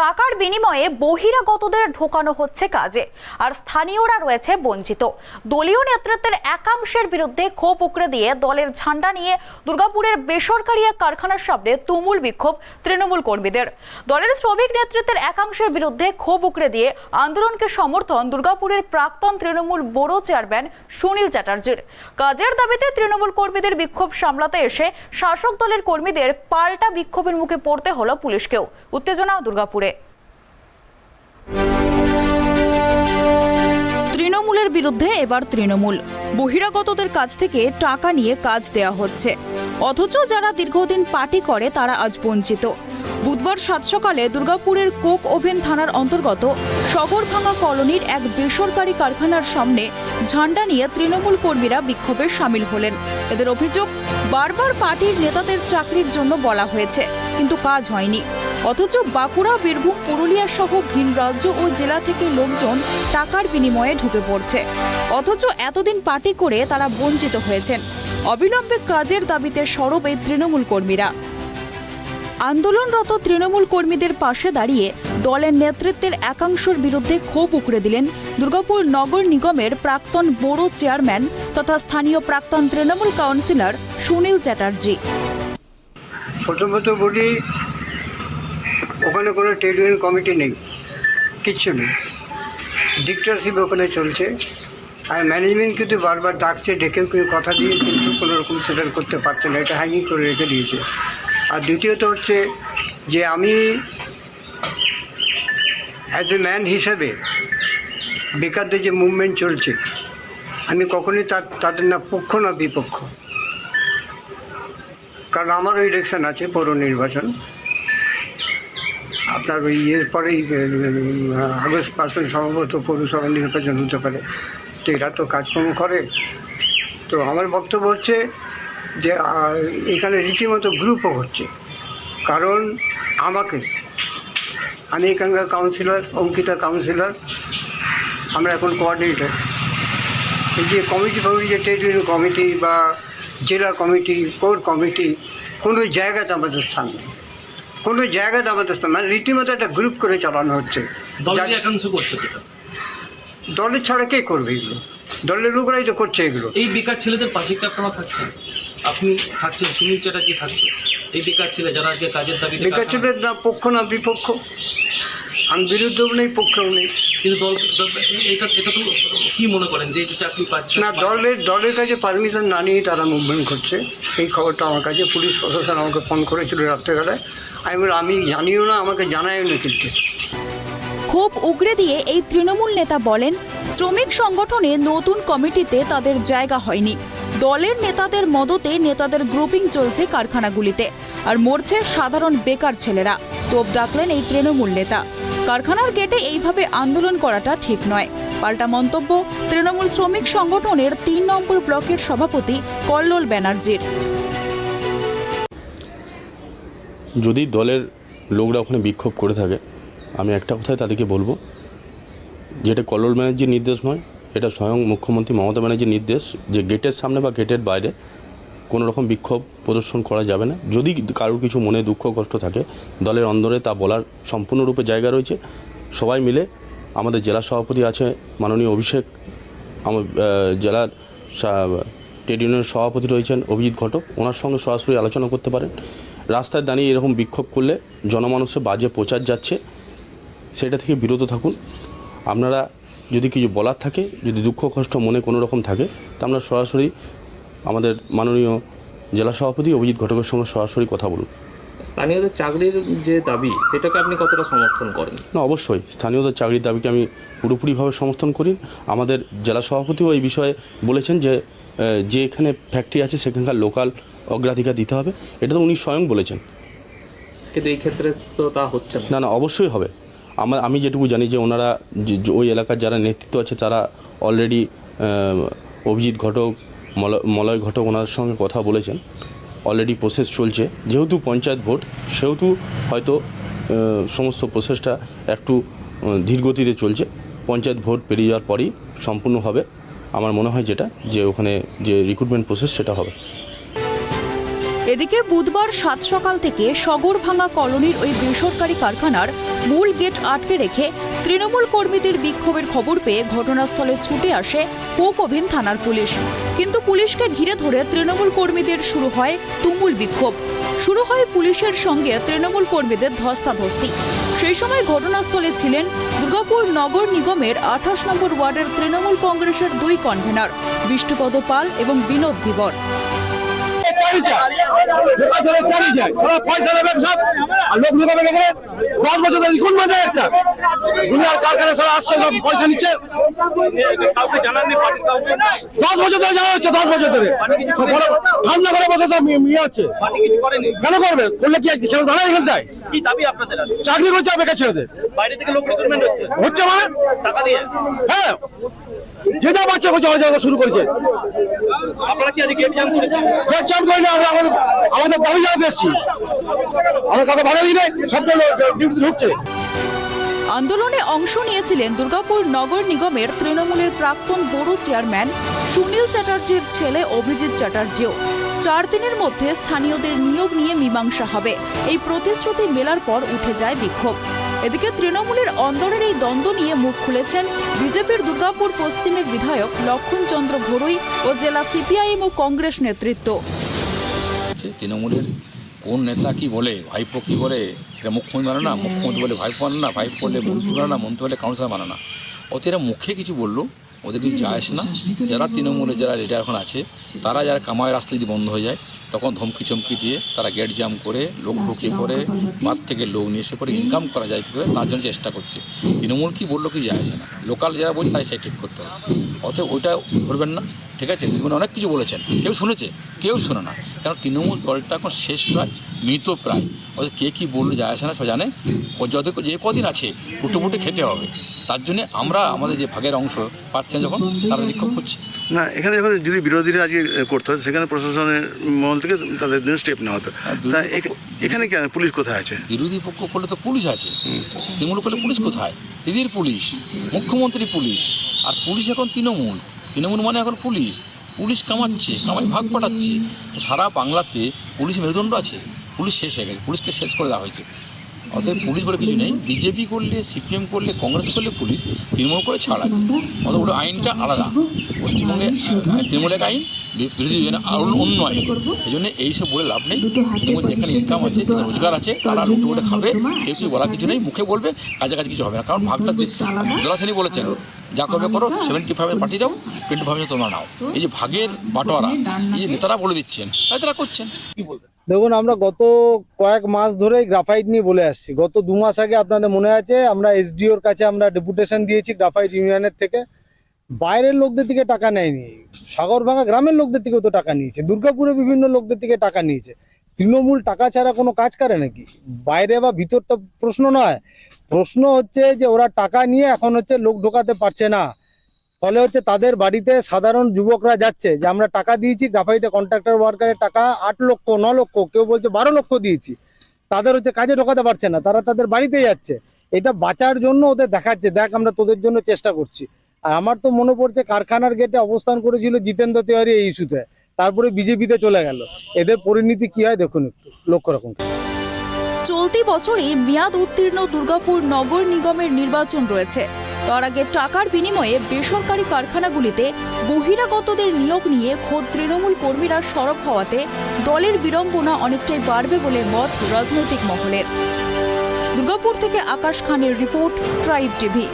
টাকার বিনিময়ে বহিরাগতদের ঢোকানো হচ্ছে কাজে, আর স্থানীয়রা রয়েছে বঞ্চিত। দলীয় নেতৃত্বের একাংশের বিরুদ্ধে ক্ষোভ উগরে দিয়ে দলের ঝান্ডা নিয়ে দুর্গাপুরের বেসরকারি এক কারখানার সামনে তুমুল বিক্ষোভ তৃণমূল কর্মীদের। দলের শ্রমিক নেতৃত্বের একাংশের বিরুদ্ধে ক্ষোভ উগরে দিয়ে আন্দোলনকে সমর্থন দুর্গাপুরের প্রাক্তন তৃণমূল ব্যুরো চেয়ারম্যান সুনীল চ্যাটার্জির। কাজের দাবিতে তৃণমূল কর্মীদের বিক্ষোভ সামলাতে এসে শাসক দলের কর্মীদের পাল্টা বিক্ষোভের মুখে পড়তে হলো পুলিশকেও। উত্তেজনা দুর্গাপুরে। তৃণমূলের বিরুদ্ধে এবার তৃণমূল বহিরাগতদের কাছ থেকে টাকা নিয়ে কাজ দেয়া হচ্ছে, অথচ যারা দীর্ঘদিন পার্টি করে তারা আজ বঞ্চিত। বুধবার সাত সকালে দুর্গাপুরের কোক ওভেন থানার অন্তর্গত শগরভাঙা কলোনির এক বেসরকারি কারখানার সামনে ঝান্ডা নিয়ে তৃণমূল কর্মীরা বিক্ষোভে সামিল হলেন। এদের অভিযোগ, বারবার পার্টির নেতাদের চাকরির জন্য বলা হয়েছে, কিন্তু কাজ হয়নি। অথচ বাঁকুড়া, বীরভূম, পুরুলিয়া সহ ভিন রাজ্য ও জেলা থেকে লোকজন টাকার বিনিময়ে ঢুকে পড়ছে, অথচ এতদিন পার্টি করে তারা বঞ্চিত হয়েছেন। অবিলম্বে কাজের দাবিতে সরব এই তৃণমূল কর্মীরা। আন্দোলনরত তৃণমূল কর্মীদের পাশে দাঁড়িয়ে দলের নেতৃত্বের একাংশের বিরুদ্ধে ক্ষোভ উগরে দিলেন দুর্গাপুর নগর নিগমের প্রাক্তন ব্যুরো চেয়ারম্যান তথা স্থানীয় প্রাক্তন তৃণমূল কাউন্সিলর সুনীল চ্যাটার্জি। প্রথমত বলি, ওখানে কোনো ট্রেড ইউনিয়ন কমিটি নেই, কিচ্ছু নেই। ডিক্টেটরশিপ ওখানে চলছে, আর ম্যানেজমেন্ট কিন্তু বারবার ডাকছে, ডেকেও কিন্তু কথা দিয়ে কিন্তু কোনো রকম সেটেল করতে পারছে না, এটা হ্যাঙ্গিং করে রেখে দিয়েছে। আর দ্বিতীয়ত হচ্ছে যে আমি অ্যাজ এ ম্যান হিসেবে বেকারদের যে মুভমেন্ট চলছে, আমি কখনোই তাদের না পক্ষ না বিপক্ষ। কারণ আমারও ইলেকশন আছে, পৌর নির্বাচন, আপনার ওই ইয়ের পরেই আগস্ট মাসে সম্ভবত পৌরসভা নির্বাচন হতে পারে। তো এরা তো কাজকর্ম করে। তো আমার বক্তব্য হচ্ছে যে এখানে রীতিমতো গ্রুপও হচ্ছে। কারণ আমি এখানকার কাউন্সিলর, অঙ্কিতা কাউন্সিলর, আমরা এখন কোঅর্ডিনেটর। এই যে কমিটি যে ট্রেড ইউনিয়ন কমিটি বা জেলা কমিটি, কোর কমিটি, কোনো জায়গাতে আমাদের স্থান নেই, কোনো জায়গাতে আমাদের স্থান, মানে রীতিমতো একটা গ্রুপ করে চালানো হচ্ছে। দলের ছাড়া কে করবে এগুলো? দলের লোকরাই তো করছে এগুলো। এই বেকার ছেলেদের পাশে আপনারা থাকছেন, আপনি থাকছেন, সুনীল চ্যাটার্জি থাকছে। এই বেকার ছেলে যারা আজকে কাজের দাবিতে, বেকার ছেলেদের না পক্ষ না বিপক্ষ, আমি বিরুদ্ধেও নেই, পক্ষেও নেই। কিন্তু এটা তো কি মনে করেন যে চাকরি পাচ্ছে না? দলের কাছে পারমিশন না নিয়ে তারা মুভমেন্ট করছে। এই খবরটা আমার কাছে পুলিশ প্রশাসন আমাকে ফোন করেছিল রাত্রেবেলায়। আমি জানিও না, আমাকে জানায়ও না কিন্তু। ক্ষোভ উগরে দিয়ে এই তৃণমূল নেতা বলেন, শ্রমিক সংগঠনে নতুন কমিটিতে তাদের জায়গা হয়নি। দলের নেতাদের মদতে নেতাদের গ্রুপিং চলছে কারখানাগুলিতে, আর মরছে সাধারণ বেকার ছেলেরা। তোপ ডাকলেন এই তৃণমূল নেতা। কারখানার গেটে এইভাবে আন্দোলন করাটা ঠিক নয়। পাল্টা মন্তব্য তৃণমূল শ্রমিক সংগঠনের ৩ নম্বর ব্লকের সভাপতি কল্লোল ব্যানার্জির। যদি দলের লোকরা ওখানে বিক্ষোভ করে থাকে, আমি একটা কথাই তাদেরকে বলবো, যেটা কল্লোল ব্যানার্জির নির্দেশ নয়, এটা স্বয়ং মুখ্যমন্ত্রী মমতা ব্যানার্জির নির্দেশ যে গেটের সামনে বা গেটের বাইরে কোনো রকম বিক্ষোভ প্রদর্শন করা যাবে না। যদি কারোর কিছু মনে দুঃখ কষ্ট থাকে, দলের অন্দরে তা বলার সম্পূর্ণরূপে জায়গা রয়েছে। সবাই মিলে, আমাদের জেলা সভাপতি আছে মাননীয় অভিষেক, আমার জেলার ট্রেড ইউনিয়নের সভাপতি রয়েছেন অভিজিৎ ঘটক, ওনার সঙ্গে সরাসরি আলোচনা করতে পারেন। রাস্তায় দাঁড়িয়ে এরকম বিক্ষোভ করলে জনমানুষে বাজে প্রচার যাচ্ছে, সেটা থেকে বিরত থাকুন। আপনারা যদি কিছু বলার থাকে, যদি দুঃখ কষ্ট মনে কোনো রকম থাকে, তা আমরা সরাসরি আমাদের মাননীয় জেলা সভাপতি অভিজিৎ ঘটকের সঙ্গে সরাসরি কথা বলুন। স্থানীয়দের চাকরির যে দাবি, সেটাকে আপনি কতটা সমর্থন করেন? না, অবশ্যই স্থানীয়দের চাকরির দাবিকে আমি পুরোপুরিভাবে সমর্থন করি। আমাদের জেলা সভাপতিও এই বিষয়ে বলেছেন যে এখানে ফ্যাক্টরি আছে সেখানকার লোকাল অগ্রাধিকার দিতে হবে, এটা তো উনি স্বয়ং বলেছেন। কিন্তু এই ক্ষেত্রে তো তা হচ্ছে না। না, অবশ্যই হবে। আমি যেটুকু জানি যে ওনারা ওই এলাকার যারা নেতৃত্ব আছে তারা অলরেডি অভিজিৎ ঘটক, মলয় ঘটক ওনার সঙ্গে কথা বলেছেন। অলরেডি প্রসেস চলছে, যেহেতু পঞ্চায়েত ভোট, সেহেতু হয়তো সমস্ত প্রসেসটা একটু ধীরগতিতে চলছে। পঞ্চায়েত ভোট পেরিয়ে যাওয়ার পরই সম্পূর্ণ হবে আমার মনে হয়, যেটা যে ওখানে যে রিক্রুটমেন্ট প্রসেস সেটা হবে। এদিকে বুধবার সাত সকাল থেকে সগরভাঙ্গা কলোনির ওই বেসরকারি কারখানার মূল গেট আটকে রেখে তৃণমূল কর্মীদের বিক্ষোভের খবর পেয়ে ঘটনাস্থলে ছুটে আসে পোপভিন থানার পুলিশ। কিন্তু পুলিশকে ঘিরে ধরে তৃণমূল কর্মীদের শুরু হয় তুমুল বিক্ষোভ। শুরু হয় পুলিশের সঙ্গে তৃণমূল কর্মীদের ধস্তাধস্তি। সেই সময় ঘটনাস্থলে ছিলেন দুর্গাপুর নগর নিগমের 28 নম্বর ওয়ার্ডের তৃণমূল কংগ্রেসের 2 কনভেনর বিষ্ণুপদ পাল এবং বিনোদ ধীবর। পয়সা নিচ্ছে 10 বছর ধরে যাওয়া হচ্ছে, 10 বছর ধরে ঠান্ডা করে বসে সব ইয়ে হচ্ছে। কেন করবে? করলে কি সেটা দাঁড়ায় এখানটায় কি দাবি আপনাদের? চাকরি করছে বেকার ছেলেদের বাইরে থেকে লোক রিক্রুটমেন্ট হচ্ছে মানে টাকা দিয়ে। হ্যাঁ, যেটা বাচ্চা করছে শুরু করেছে। আপনারা কি আজকে গেট জাম করেছেন? গেট জাম করিনি, আমরা আমাদের দাবি জানাতে এসেছি। আমরা কাউকে ভাড়া দিই নাই, সব ডিউটি ঢুকছে। আন্দোলনে অংশ নিয়েছিলেন দুর্গাপুর নগর নিগমের তৃণমূলের প্রাক্তন বড় চেয়ারম্যান সুনীল চ্যাটার্জির ছেলে অভিজিৎ চ্যাটার্জিও। 4 দিনের মধ্যে স্থানীয়দের নিয়োগ নিয়ে মীমাংসা হবে এই প্রতিশ্রুতি মেলার পর উঠে যায় বিক্ষোভ। এদিকে তৃণমূলের অন্দরের এই দ্বন্দ্ব নিয়ে মুখ খুলেছেন বিজেপির দুর্গাপুর পশ্চিমের বিধায়ক লক্ষণচন্দ্র ঘড়ুই ও জেলা সিপিআইএম ও কংগ্রেস নেতৃত্ব। তৃণমূলের কোন নেতা কি বলে, ভাইপো কি বলে সেটা মুখ্যমন্ত্রী মানে না, মুখ্যমন্ত্রী বলে ভাইপো মানে না, ভাইপো বলে মন্ত্রী মানে না, মন্ত্রী বলে কাউন্সিলর মানে না। অত এরা মুখে কিছু বললো, ওদের কিছু যায় আসে না। যারা তৃণমূলে যারা লিডার এখন আছে, তারা যারা কামায় রাস্তা যদি বন্ধ হয়ে যায়, তখন ধমকি চমকি দিয়ে তারা গেট জাম করে, লোক ঢুকিয়ে করে, বাদ থেকে লোক নিয়ে এসে করে ইনকাম করা যায় কী করে, তার জন্য চেষ্টা করছে। তৃণমূল কি বললো কি যায় আসে না, লোকাল যারা বলছে তাই সেই ঠিক করতে হবে। অতএব ওইটা ধরবেন না, ঠিক আছে? তৃণমূল অনেক কিছু বলেছেন, কেউ শুনেছে, কেউ শোনে না। কারণ তৃণমূল দলটা এখন শেষ প্রায়, মৃত প্রায়। অর্থাৎ কে কী বললো যায় আসে না, সব জানে। ও যত যে কদিন আছে কুটুপুটে খেতে হবে। তার জন্যে আমরা আমাদের যে ভাগের অংশ পাচ্ছেন যখন, তারা বিক্ষোভ করছি না। এখানে যখন যদি বিরোধীরা আজকে করতে হয়, সেখানে প্রশাসনের মহল থেকে তাদের জন্য স্টেপ নেওয়া হতো। তা এখানে কেন পুলিশ কোথায় আছে? বিরোধী পক্ষ করলে তো পুলিশ আছে, তৃণমূল করলে পুলিশ কোথায়? দিদির পুলিশ, মুখ্যমন্ত্রী পুলিশ, আর পুলিশ এখন তৃণমূল। তৃণমূল মানে এখন পুলিশ। পুলিশ কামাচ্ছে, কামাই ভাগ পাঠাচ্ছে। সারা বাংলাতে পুলিশ মেরুদণ্ড আছে, পুলিশ শেষ হয়ে গেছে, পুলিশকে শেষ করে দেওয়া হয়েছে। অতএব পুলিশ বলে কিছু নেই। বিজেপি করলে, সিপিএম করলে, কংগ্রেস করলে পুলিশ, তৃণমূল করে ছাড় আছে। অত ওটা আইনটা আলাদা। পশ্চিমবঙ্গে তৃণমূলের আইন, বিরোধী জন্য আরও অন্য আইন। এই জন্য এইসব বলে লাভ নেই। তৃণমূল যেখানে ইনকাম আছে, যেখানে রোজগার আছে, তারা লুটে করে খাবে। কেউ কিছু বলার কিছু নেই, মুখে বলবে, কাজে কাজ কিছু হবে না। কারণ ভাগটা দোলাসেনী বলেছেন, যা করবে করো, 75 পাঠিয়ে দাও, 25 তোমরা নাও। এই যে ভাগের বাটোয়ারা, এই যে নেতারা বলে দিচ্ছেন, তাই তারা করছেন। কি বলবেন? দেখুন, আমরা গত কয়েক মাস ধরে গ্রাফাইট নিয়ে বলে আসছি। গত 2 মাস আগে আপনাদের মনে আছে, আমরা এসডিওর কাছে আমরা ডেপুটেশন দিয়েছি গ্রাফাইট ইউনিয়নের থেকে। বাইরের লোকদের থেকে টাকা নেয়নি, সাগরভাঙ্গা গ্রামের লোকদের থেকেও তো টাকা নিয়েছে, দুর্গাপুরে বিভিন্ন লোকদের থেকে টাকা নিয়েছে। তৃণমূল টাকা ছাড়া কোনো কাজ করে নাকি? বাইরে বা ভিতরটা প্রশ্ন নয়, প্রশ্ন হচ্ছে যে ওরা টাকা নিয়ে এখন হচ্ছে লোক ঢোকাতে পারছে না। ফলে হচ্ছে তাদের বাড়িতে সাধারণ যুবকরা যাচ্ছে যে আমরা টাকা দিয়েছি, গ্রাফাইটে কন্ট্রাক্টর ওয়ার্কারের টাকা 8 লক্ষ 9 লক্ষ, কেউ বলছে 12 লক্ষ দিয়েছি, তাদের হচ্ছে কাজে ঢোকাতে পারছে না, তারা তাদের বাড়িতে যাচ্ছে। এটা বাঁচার জন্য ওদের দেখাচ্ছে, দেখ আমরা তোদের জন্য চেষ্টা করছি। আর আমার তো মনে পড়ছে কারখানার গেটে অবস্থান করেছিল জিতেন্দ্র তিওয়ারি এই ইস্যুতে, তারপরে বিজেপিতে চলে গেল। এদের পরিণতি কি হয় দেখুন, একটু লক্ষ্য রাখুন। চলতি বছরে মেয়াদ উত্তীর্ণ দুর্গাপুর নগর নিগমের নির্বাচন রয়েছে। তার আগে টাকার বিনিময়ে বেসরকারি কারখানাগুলিতে বহিরাগতদের নিয়োগ নিয়ে খোদ তৃণমূল কর্মীরা সরব হওয়াতে দলের বিড়ম্বনা অনেকটাই বাড়বে বলে মত রাজনৈতিক মহলের। দুর্গাপুর থেকে আকাশ খানের রিপোর্ট, ট্রাইব টিভি।